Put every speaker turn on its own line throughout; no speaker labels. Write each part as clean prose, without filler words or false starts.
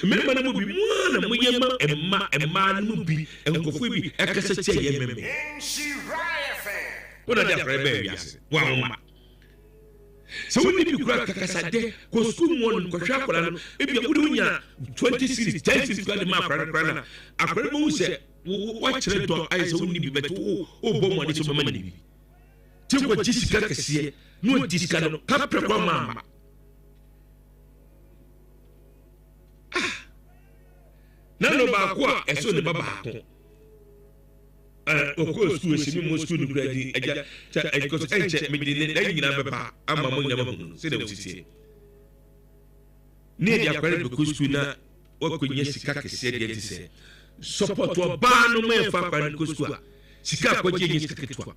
memma na mo bi mo na mo yema emma no bi enkofo bi ekasa tie ye meme wona dia fra be wiase wa mama so woni bi kura kakasa de ko school mo no ko hwa akora no ebi wodi unya 20 series 10 series kwa de ma akora na akora mo se wo kire do ai so woni bi beto o bo mo de so mama ni bi ti ko jisika kase no disika no ka pre kwa mama nano ba kwa eso ne baba ko okó school si mi mo school ni kura di eja cha because enche me di ne nyina beba ama mo nyama hu se de osisi ne dia kware be school na wakonya sika kese de ti se support oba no me fa kware ko school sika ko je sika ketwa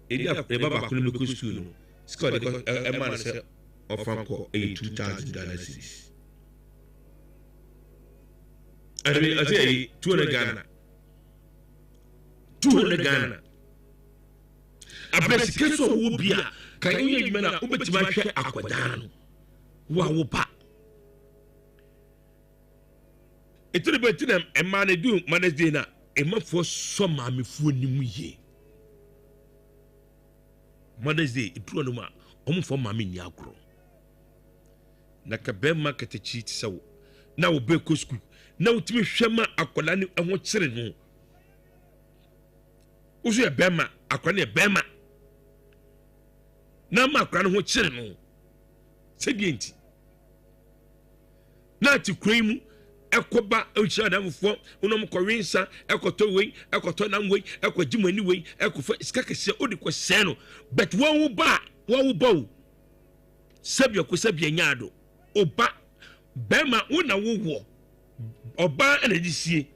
e baba ko no ko school no sika de e man se ofan ko $2,000 I say 200 Ghana. 200 Ghana. Abesi keso wo bia kan yin yedwuma na obetima hwe akwadaa no wa wo pa. Etire betina ema na du Wednesday na emafo so maamefuo nimu ye. Wednesday eturo no ma omfo maame ni agro. Na ka be market chi tsawo. Na wo be ko school. Na utimi hwema akwala ne ho kire no usu ya bema akwala ne bema na ma akwala ne ho kire no sedienti na ti kwemu ekoba ohia damfo unom kwinsa ekoto wei ekoto nam wei ekogimani wei ekofa iskakese odi ko se no but wo ba sabia ko sabia nyaado oba bema wona wo oba energy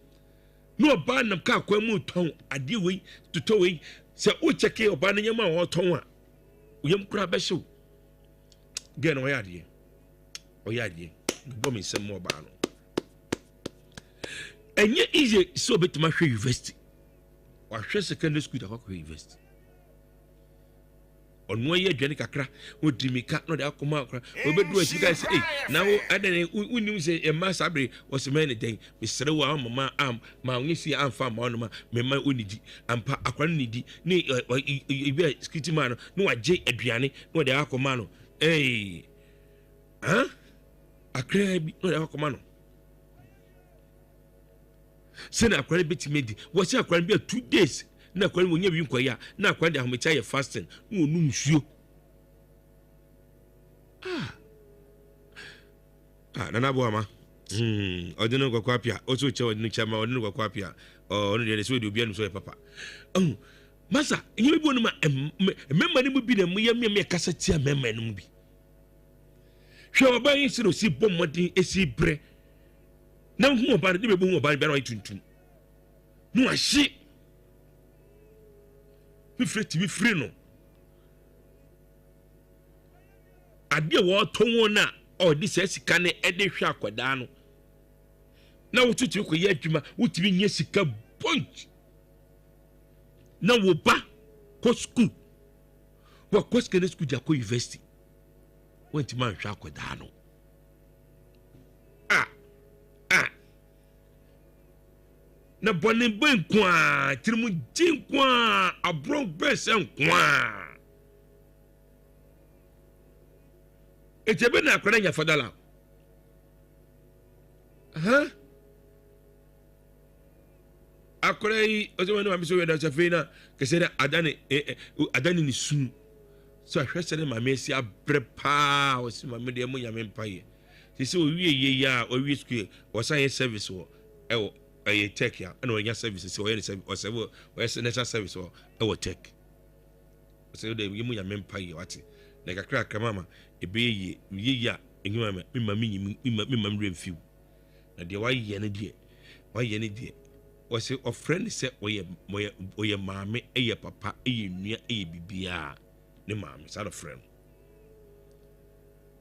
no oba nam ka kwa mu ton ade wei tuto wei se o cheke oba na nyama o ton a uyem kura be hyew ge no yade bo mi sem mo ba no enye easy so betima hwe university wa hwe secondary school da kwa university onwo ye adwane kakra odimika no de akoma akra obedu achi guys na wo adane unim se emma sabre oseme ne den mesere wo mama ma onisi amfa ma onoma mema onidi ampa akra nidi ne ibe skiti man no waje aduane no de akoma no akra bi no de akoma no se na akra betimedi wo se akra bi 2 days na kwani wonya bi nkoya na kwani de ahomecha ye fasting no onu nsuo nana bo ama odino kwa kwapia oso che odino chama odino kwa kwapia onu de so de obi anu so ye papa masa enye bi onu ma memma ni mu bi na mu ye me kasa tia memma ni mu bi hwe oba yin siro si bomodin esi bre na hu oba de be hu oba be na tuntum no ahye mi free no ade wo ton na o di se sika ne e de hwe akoda no na wo tutu ko ye adwuma wo tibi nye sika bunch na wo ba ko school wo ko school ja ko university wo nti man hwe akoda no na bone ben kwa tirimu jin kwa abron besen kwa etebe na akwara nya fadala akwara yi ozo no amiso weda chafina kesere adani ni sun so ahwese ma mesi abrepa osi ma me de mu nya me mpaye sisi o wie ye ya o wie school o science service wo ewo a tech ya and when your services so any service or several or national service or tech so they give me your empire what like a crack mama e be ye ya enwuma me mama remfiw na de why ye ne die was a friend say oye maame eye papa eye nua eye bibia ne maame sa a friend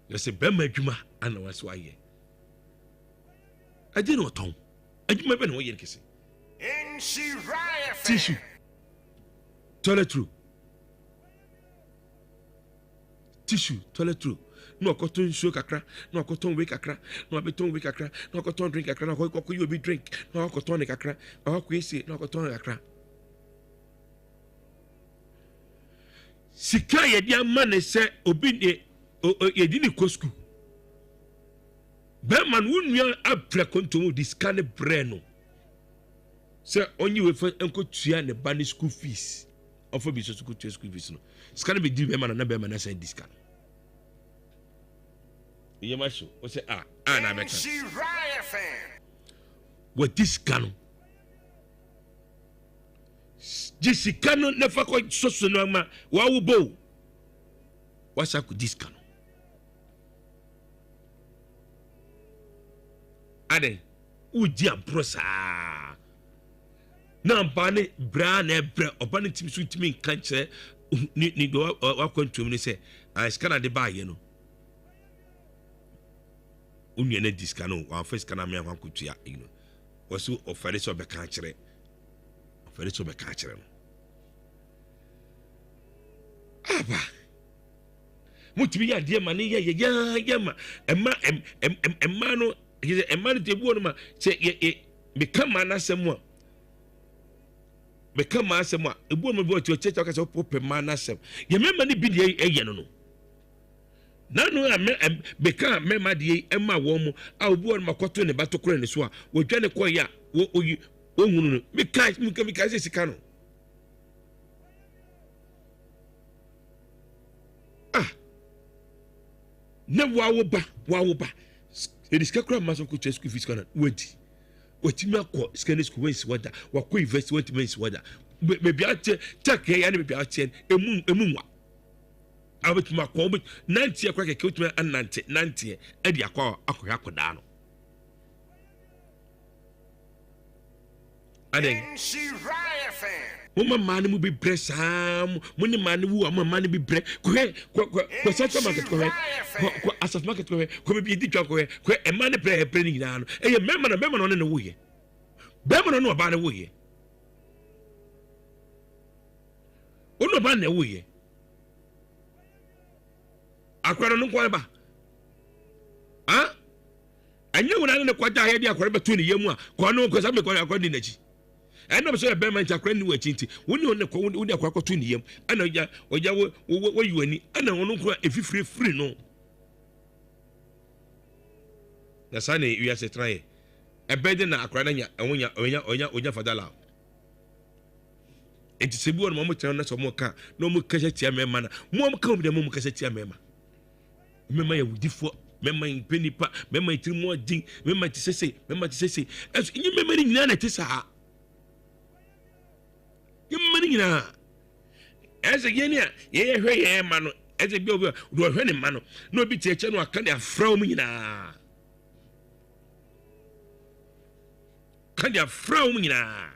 you say be madwuma ana was why ye I did not ton adwuma be no ye kese tissue toilet roll no cotton show kakra no cotton we kakra no beton we kakra no cotton drink kakra no ko you be drink no cotton kakra no ko isi no cotton kakra sika ye dia man se obi ye di ni kosku be man wunua apre kontomo diskane breno se onyi we fa enko tua ne ba ni school fees ofo bi so school fees no skane be di be man na be man na say diskane ye ma show o say na meka what diskane Jessica no never quite so no ma wa wo bo wasa ku diskane ade uji abrosa na bane bra na ebre obane timi so timi kan kire ni do wa kwantum ni se scanner de ba ye no unye na diskano wa first scanner me akwa kutua you know wasu ofere so be kan kire ofere so be kan kire no aba mutimi ya de mane ya ma emma no he a man de buo no ma se ye become anasem a become asem a ebuo no bo to checha ka se pope manasem ye memma ni bi de eye no no nanu a become memma de emma wo mu a obuo no makoto ne batokoro ne so a wodwa ne koya wo oyi ohunu no me kai se sika no ne wa wo ba it is kakra maso ko chess school fees kana wadi watimi akọ secondary school when wada wakọ university when wada be bia check ya ne be bia che emu wa abetuma akọ 90 akọ keke utuma anante 90 e di akọ akoda no aden Mama man mu be bressam muni man wu ama man be bre ko central market ko asaf market ko be di twa ko e man bre ni na no e ye memma no ne wo ye bema no ba ne wo ye ono ba ne wo ye akwara no ko ba anya wona ne kwaja he di akwara beto ne yemu a ko no ko sa me ko akwara di nachi eno so be man chakra ni wachinti woni one ko woni akwa to ni yam ana oja wo yuani ana wono ko efifiri no na sane wi ase trae ebede na akra na nya onya fadala enti sebu on mo tena na so mo ka no mo kase tia mema na mo ka obi de mo kase tia mema ya wudifo mema penipa mema tirimo din mema tisese eso nyi mema ni nyina na tisa yemmani nyina ese yenia ye hwe ye ma no ese bi obi do hwe ne ma no no bi tie che no aka ne afra mu nyina kan ya afra mu nyina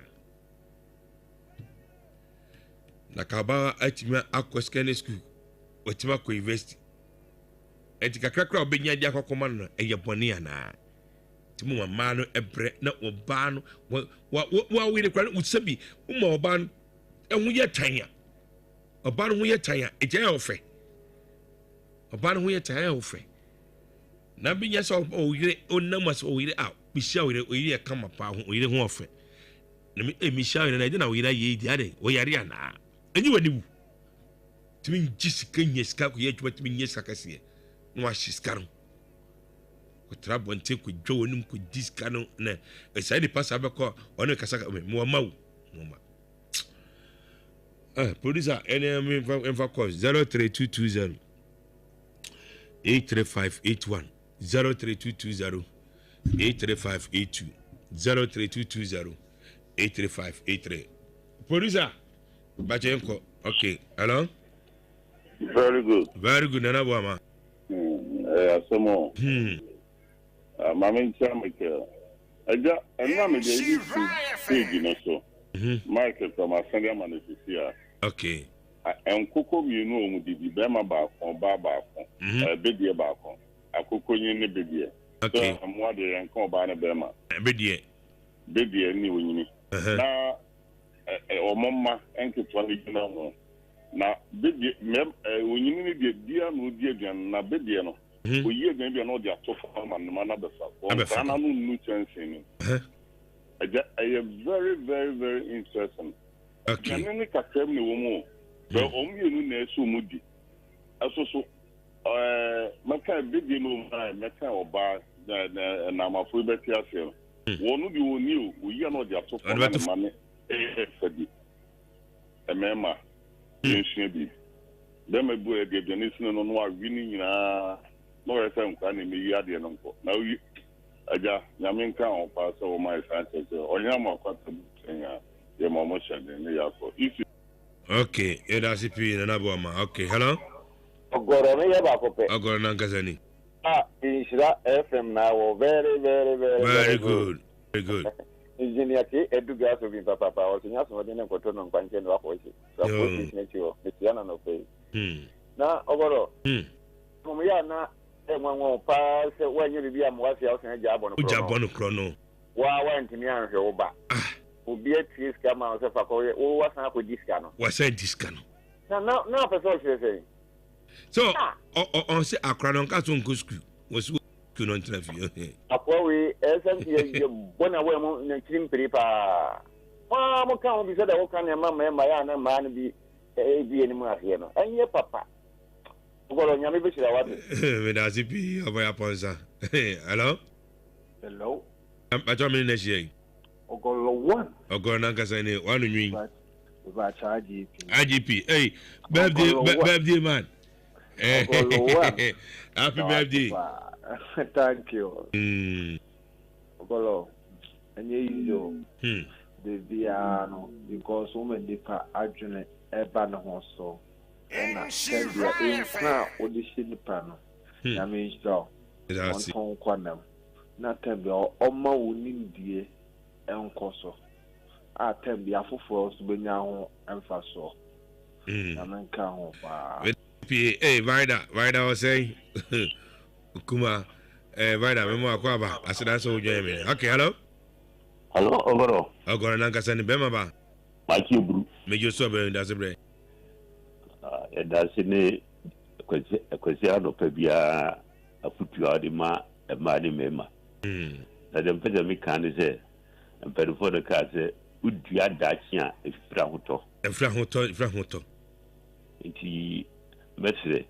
na kaba atima akwa secondary school otima ko university etika kakra obenya dia akokoma no eye bone ana timu mama no ebre na oba no wa we de kwa usabi umma oba no enwo ye tanya oba no ho ye tanya eje ofe oba no ho ye tanya ofe na binya so oyire onamas oyire a bishia oyire kama pa ho oyire ho ofe na mi sha na de na oyire ye di ade oyare ana enyi wani wu timi njisika nyeska ko ye twa timi nyeska kase no ashiskaro ko trabonte ko dwonum ko diska no na esa de passa be ko ono kasa mo mawu mo producer enemy info call 03220 83581 03220 83582 03220 83583 producer Bachenko. Okay, hello.
Very good.
Nana Bama.
Asomo. Mama Michael. Aja, ana me dey page no so. Michael from Asanga Manifestia.
Okay.
Enkoko mienu omu didi be ma ba kon ba kon. Bedie ba kon. Akoko nyi ne bedie.
Okay.
So amwa de enko ba ne be ma.
Bedie
ni onyini. Na omomma enketwa ni na ho. Na bedie onyini ni de dia no die aduan na bedie no oyi gan bi na odi ato farm and man abesa on sana no nu chance ni I am very, very, very interesting.
Okay.
Can you catch me one more? But only you know so moody. Also, my kind of video, my kind of bar, and I'm a full better here. One of you knew we are not the top of the money. A member, you should be. Then my boy, the Janison on what winning, no, I think I'm me, uncle. Now you. Aja nyamin kan o pa so my fancy onya ma kwata ya ya mama shade ne ya ko isi
okay eda sipi na nabo ma okay hello
ogoro ne ya ba ko pe
ogoro na nkazani
Ishira FM now very
good
engineer ke eduga so bi papa o tinya so de ne ko to no kwanche no ko isi so ko isi ne tiwo metiana no pe na ogoro mo ya na enwanwo pa se wanye bibia mwasi ya osan ja abono
krono
wa ntimi anhwe wo ba obi atis kama se fa ko wo wasan ko diska no
wasan diska no
na person say
so on se akra no nka so nko school wasu ku no ntrafi
akwa we SMT ye bona we mo na kirim pripa wa mo kan bi se da wo kan ya mama ya na ma na bi bi eni mu ahie no enye papa ogolo nyame be shira wate
me da zipi oboya ponza hello ato me na shey
ogolo one
ogolo na kasa ni wanu nwi
ba charge
IGP hey birthday man happy birthday
thank you ogolo enye yizo de biano because women dipa adwene eba na ho so na tebia na audition pano na me show on kwanam na tebia oma wonindie enkoso a tebia foforo so benya ho emfa so na menka ho pa
hey Vida was saying kuma Vida memo akwa ba asida so join me okay hello ogoro na nkasa ni bema ba
Maki bru
mejo so be ndasebre
edase ne kwesi adopa bia afutu ade ma ni mema na dem pede mi kan se emperifo de ka se udua dachi a efra hoto nti mesre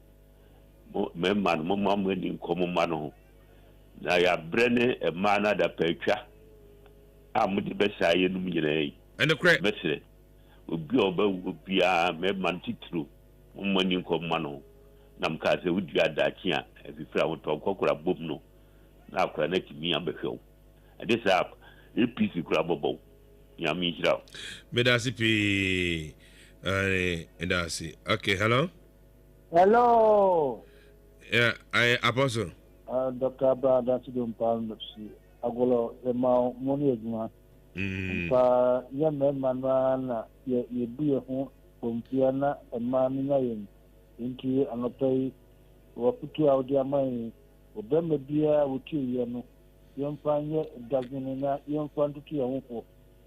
mema no mama ni nkomo ma no na ya brene ema na da patwa amudi be saye num nyina yi
ene kre
mesre obi oba obia mema ntitru mmani nkomma no nam ka se udua dachi a efra hoto kokora bom no na akora na kimi ambehwew ade sa APC kura bobo nyami hira
medasi pi edasi okay hello yeah I apostle
Dr. Abrada Sidon Palmsi agolo ema moni eguma pa yeme manwa na ye buye ho kompia na ema minya yen inki anopai waputu audi amai obeme bia wuti ye no yemfanye dagene na yemfantu tu ya wofo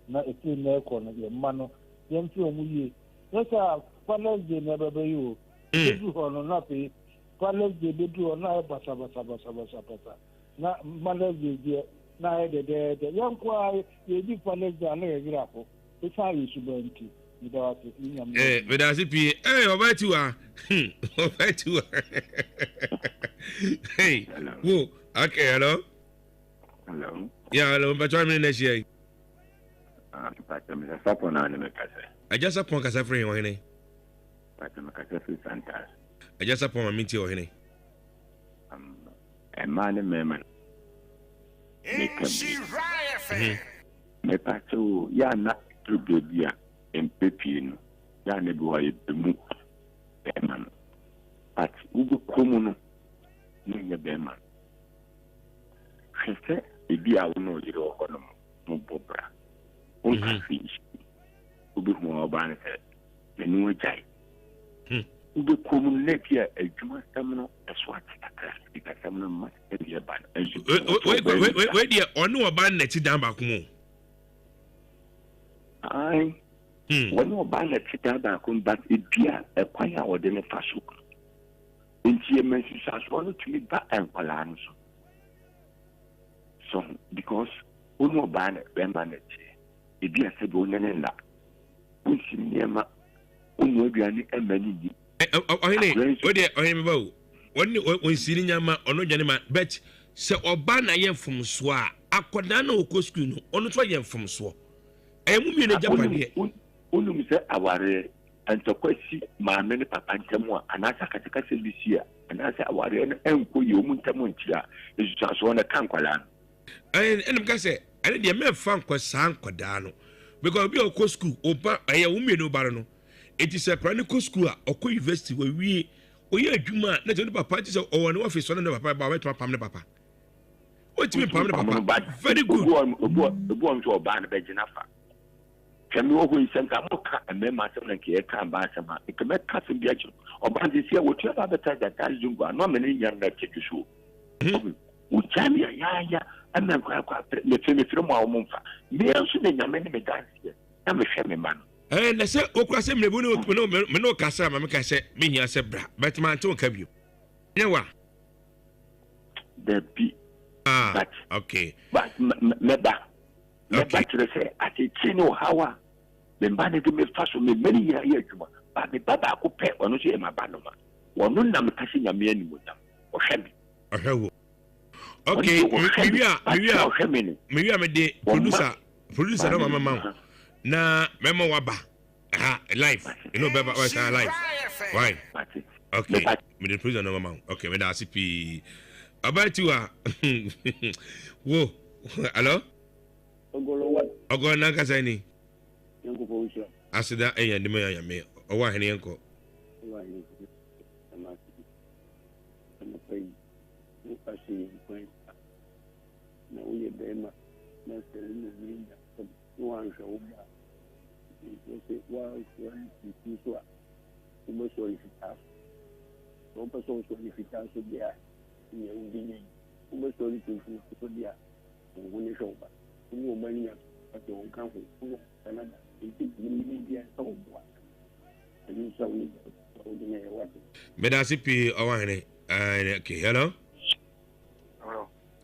na efi na eko na ye mano yemfi omuye yesa palaje na bebe yo edu hono na pe palaje bedu na basa na manaje je na de yankwa ye di palaje na ye grafo esa yi subanti idawati nyam
medasi pi obati wa hey wo okay hello yeah hello but try me next year
but me sapo na ne kasa
ajasa pon kasa free wo hene
but me kasa fi santas
ajasa pon minti wo hene
man meman me pato ya na trubia empepino ya ne bi wa yemu beman but ugo komu no ne beman hwese ebi a wono yire okono mo bobra on fish ubi mo oban se enu ojai ubi komu nepia adwuma samno eswat akra ika samno ma ebi ban
wait dia onu oban na ti dan ba ko
ai when oban na ti dan ba ko but ebia ekwan a wode ne faso nti emensusa so no tumi ba enkwala no so because ono ba na be ma na tie ebi ase be onene na unsi niema ono aduane emani di
ohene ohene bawo wonni onsiri nyama ono dwane ma bet se oba na ye mfomso a akoda na okọ school no ono to ye mfomso mu mi na japade
ono mi se aware antakwasi maame ne papa ntamu a anasa katakasa bisia anasa aware no enko ye omu ntamu ntia esusa so na kankwala no
enem ka se ene de me fa nkọ san koda no because bi okọ school oba wo mi no bare no eti se kra ne ko school a okọ university wa wie oye adwuma na je papa ti se owo ne office no papa ba wetu pam ne papa o ti me pam ne papa very good
obu on to ba na be gina fa kemi o ho isen ka mo ka me ma se na ke ka ba se ma ke me ka se bi acho oba de se wo tu ba beta da ka zungu no me ne nyar na ke so o chami ya ana kwa le fe mo a mo mfa me nso na nyame ne me dance na me hwe me ma no
na se okura se mlebu me no kasa ma me ka se me hia se bra but man to ka bio ne wa
the bi
but okay
but me ba kire se ati chino hawa me ba ne me faso me many ya adwuma ba me baba ko pe ono so e ma ba no ma wono na me kasi nyame ani mo dam o hwe bi
ahwo okay me de producer no mama na memo waba live you know beba was live why okay me the producer no mama okay me da CP about you wo hello ogolo na kasa ni
yanko po usha
asida eya de me ya me o wa hene yanko
na uye bema na selini minda nuansha uba ese wa kiswa umo solicitar não passou solicitar sobre a minha undinha umo solicitar sobre a ungune shoba umo mania ato unkangu umo sanada iti media saubwa ani sauni undinha ya watu
medasi pi awahene okay hello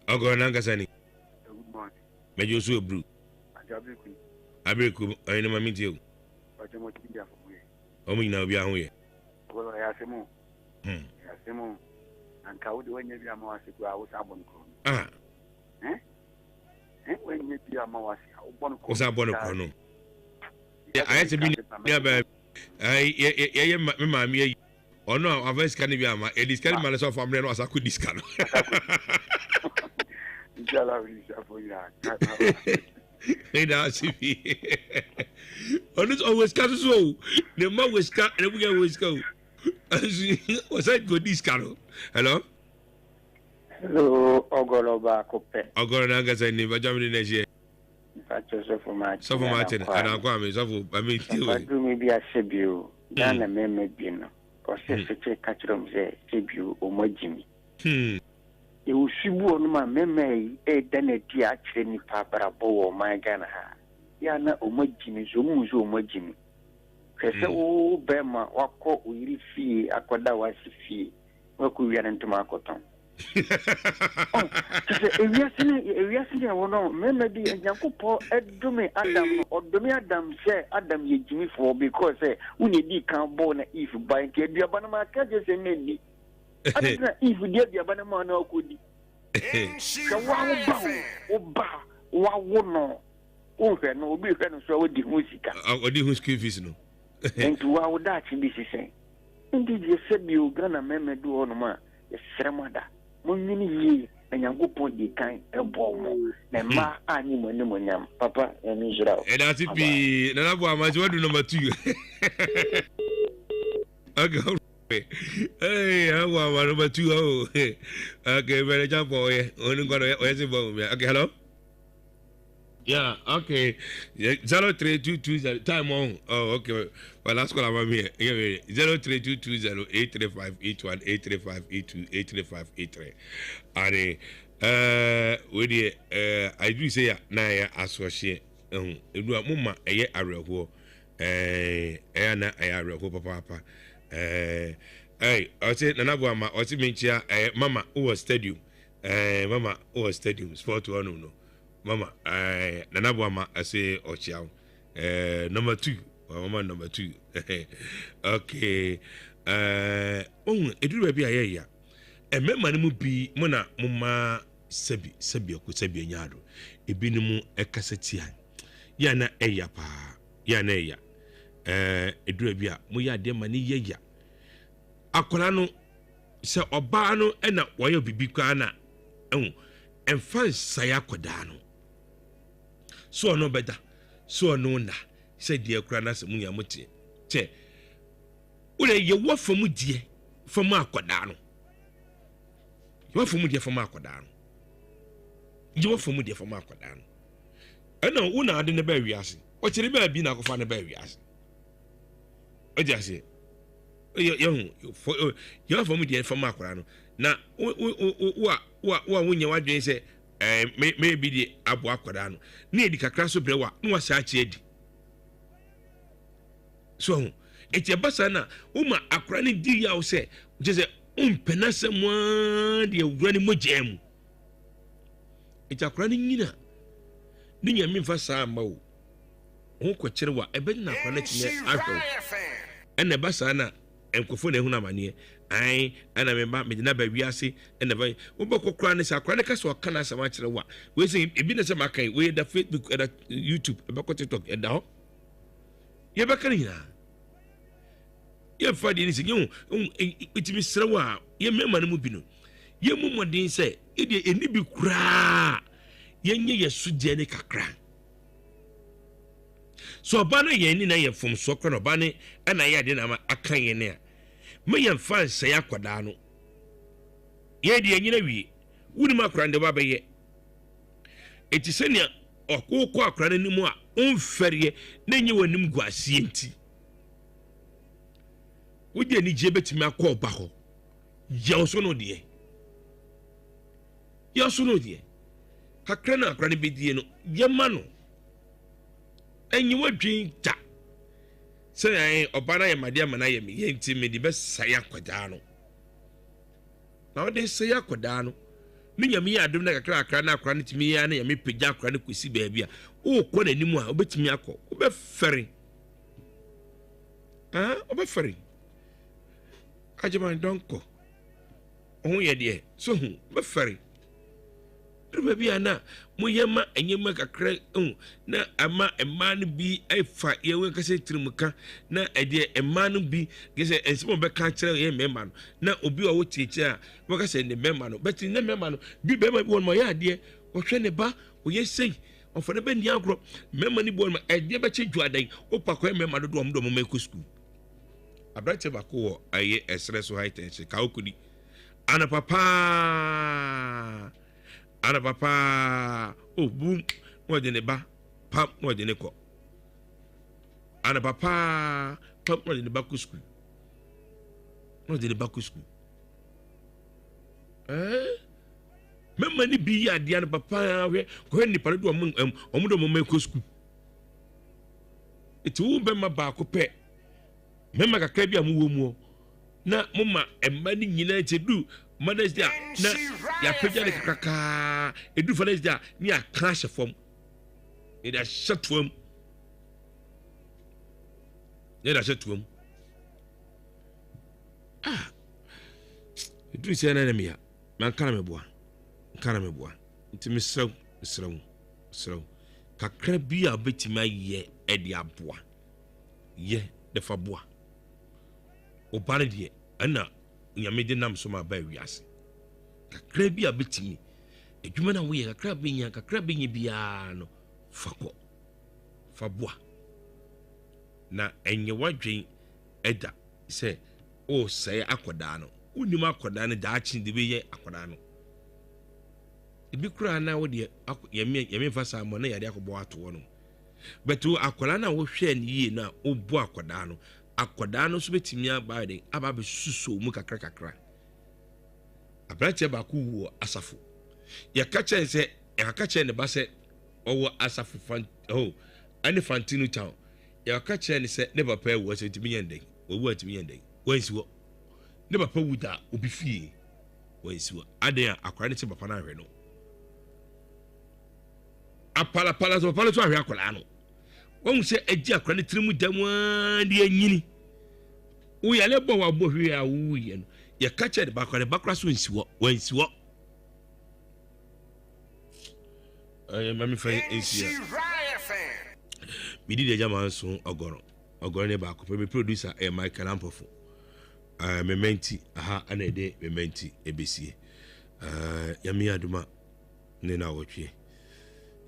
ogo nangasani
good morning
mejo so bru Abriku ayina mami ti o
mo ti dia fo ye
o mo nyina obi ahun ye
ogo ya semo anka wo de wanya bi ama wase ku a wo sa bon ko wanya bi ama wase a wo bon ko
wo sa bon ko no ya ayese bi ya ba ay ye me mami ye ono avance kan bi ama e discard ma so family no asaku discard
Jala wi sa fo ya
Hey, that's it. On this always cut so. The man was cut and we get always go. Was that good this caro? Hello?
Hello, Ogolo Bakope.
Ogolo Nanga say never jump in next year.
So
for Martin, and I'll come is awful. I mean,
do maybe a Sibu, Dana Meme Bino, or Sister Catrum, Sibu, or Mojimi. You Sibu on my meme, a deneti actually papa bow my gana. Yana Omojimi, Zumuzo Mojimi. Kese o Bema, Wako, we fee, Akoda was fee, Waku Yan to Makoton. If you see, I will know, maybe a Yakupo, Edome Adam, or Domi Adam say Adam ye Jimmy for because we need can't born if by Kedia Banama catches a lady. If we get the Abanama no could. Wow, okay, no, be friends so with the music.
Or the who's fees no.
And to our Dutch, this is saying. Indeed, you said you gonna meme do on ma, a sermada. Muni and Yango di kind a bomb. Nema animal pneumonia, Papa and Israel.
And that's it be another much what number 2. Okay. Hey, I want number 2. Oh, okay, very jump boy. Only got a okay, hello. Yeah, okay. 03220 time on. Oh, okay. Well, that's what I'm here. 03220-835-81 835-82 835-83. And with the I do say na ya associate. Edu amuma eye areho. Na eye areho papa. Hey, I say Nanabuama, I say Minchia, Mama, who was stadium. Mama, who was stadium, sport one, no. Mama, Nanabuama, I say Ochiao. Number 2. Mama, number 2. Okay. Edu baby ayaya. Memma no bi mona mama sebi ko sebi nyado. Ebi no mu ekasetia. Ya na eya pa. Ya na eya. Edu baby a mo ya de mani yeya. Akola no se oba no na woyo bibi kwa na emfa saya akoda no. So no beda. So no na. Se die kura na se mu ya motie. Che ule ye wo famu die famu akoda no. Ye wo famu die famu akoda no. Ye wo famu die famu akoda no. Ana una ade ne ba wiase. O kire ba bi na akofa ne ba wiase. O ja se yo famu die famu akoda no. Na wa wonye wadwen se me bi die abo akoda no. Na edi kakra so brewa na wa sa chi edi. So eti abasa na uma akora ne di ya wo se je se umpenase mo de awura ne mogem eti akora ne nyina ne nyame mfa saa ma wo ho kwakire wa ebe na akora ne tine ahwo ene basa na enkofo na ehuna amane ai ana me ba me na ba wiase ene ba wo bokokora ne sa akora ne kasa o kana sama kire wa we se ebi ne se makai we da Facebook da YouTube ebe ko TikTok e da ho ye ba kan nyina ye fadi ni se ye itimi srewa ye mema no mu bi no ye mumodin se e de eni bi kura ye nye ye suje ne kakra so ba no ye ni na ye fom so kra no ba ne na ye de na ma akan ye ne me ye fa se ya kwada no ye de nyina wi wuni makra nde ba be ye eti se ne okoko akra ne nimu a onfere na nye wanim guasie nti wode ni je betimi akọ ba ho ya so no de kakra na akra ne bedie no ye ma no enyi wadwin ta se ai oba na ye made amana ye me ye nti me di be saya kwada no na ode saya kwada no me nyame ya adom na kakra akra na akra ne timi ya na ye me pegya akra ne kwesi ba bia o ko na nimu a obetimi akọ obefere obefere ajeman donko ohun ye de so hu obefere ruba bia na moyema enyema kakra na ama emma no bi aifa ye we kase tirimuka na ede emma no bi gese ensimo be ka kire ye memma no na obi wa wo tiche a wo kase ne memma no beti ne memma no bi be ma won mo ya de wo hwe ne ba wo ye sei ofo ne be ndi agro memma ni bo ma ede be che juadan wo pakwa memma do do mo me ko school abrache ba ko wo aye esre so high tension ka okudi ana papa oh boom mo de ne ba pam mo de ne ko ana papa pam mo de ne ba ko school memma ni bi ya dia na papa we ko ni pare do omo do mo me ko school eti wo be ma ba ko pe memma kakra bi amu wo mu na mama emma ni nyina chedu Mother's Day na ya pejja de kaka edu Father's Day ni a crash from it a shut from edu se na me ya man kana me boa ntimi sraw kakra bi a betima ye e de aboa ye de fa boa o bare de ana nyame de nam so ma ba wiase kakra bi a betimi edwuma na wo ye kakra bi nya bia no fa boa na enye wadwen eda se o sai akoda no unim akoda no da achi de be ye akoda no ebi kura na wo de yame fa sa mo na yade akobo ato no betu akola na wo hwe ni ye na o bo akoda no so betimi abade ababe suso mu kakra abrache ba ku wo asafo ya kache se ya kache ne ba se owo asafo fan ani Fantinu town ya kache ne se ne papa wo se timi yende wo atimi yende wansi wo ne papa wuda obi fie wansiwa adan akwara ne che papa na ahwe no apala so papa so ahwe akwara no won se agi akwara ne tirimu damwa de anyini wo ya le bo wa bo hwe a wo ye no ye ka che de bakra so wansiwo mami fa ensia mi di de jama so ogoro ne ba ko me producer Michael Ampofo mementi aha ana de mementi ebesie yami aduma ne na wotwe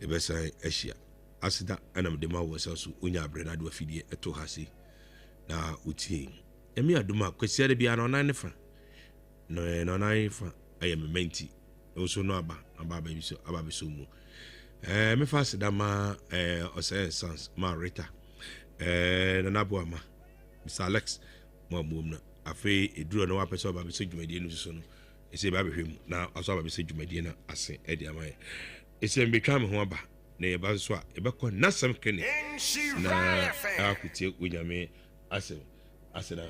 ebesa ahia asida ana de ma wo so unya abre na do afidie eto hase na utie yami aduma kwesi de bia na onan ne fa no onan fa aye mementi so no aba ba biso aba biso mu me fa asida ma ose sans ma rita na naboama Mr. Alex mo na afi eduro no wapese oba biso dwumadie no so no ese ba behwem na aso aba biso dwumadie na ase e de amaye ese mbetwa me ho aba na ye ba so a e bekọ nasam kene na akutie onyame ase na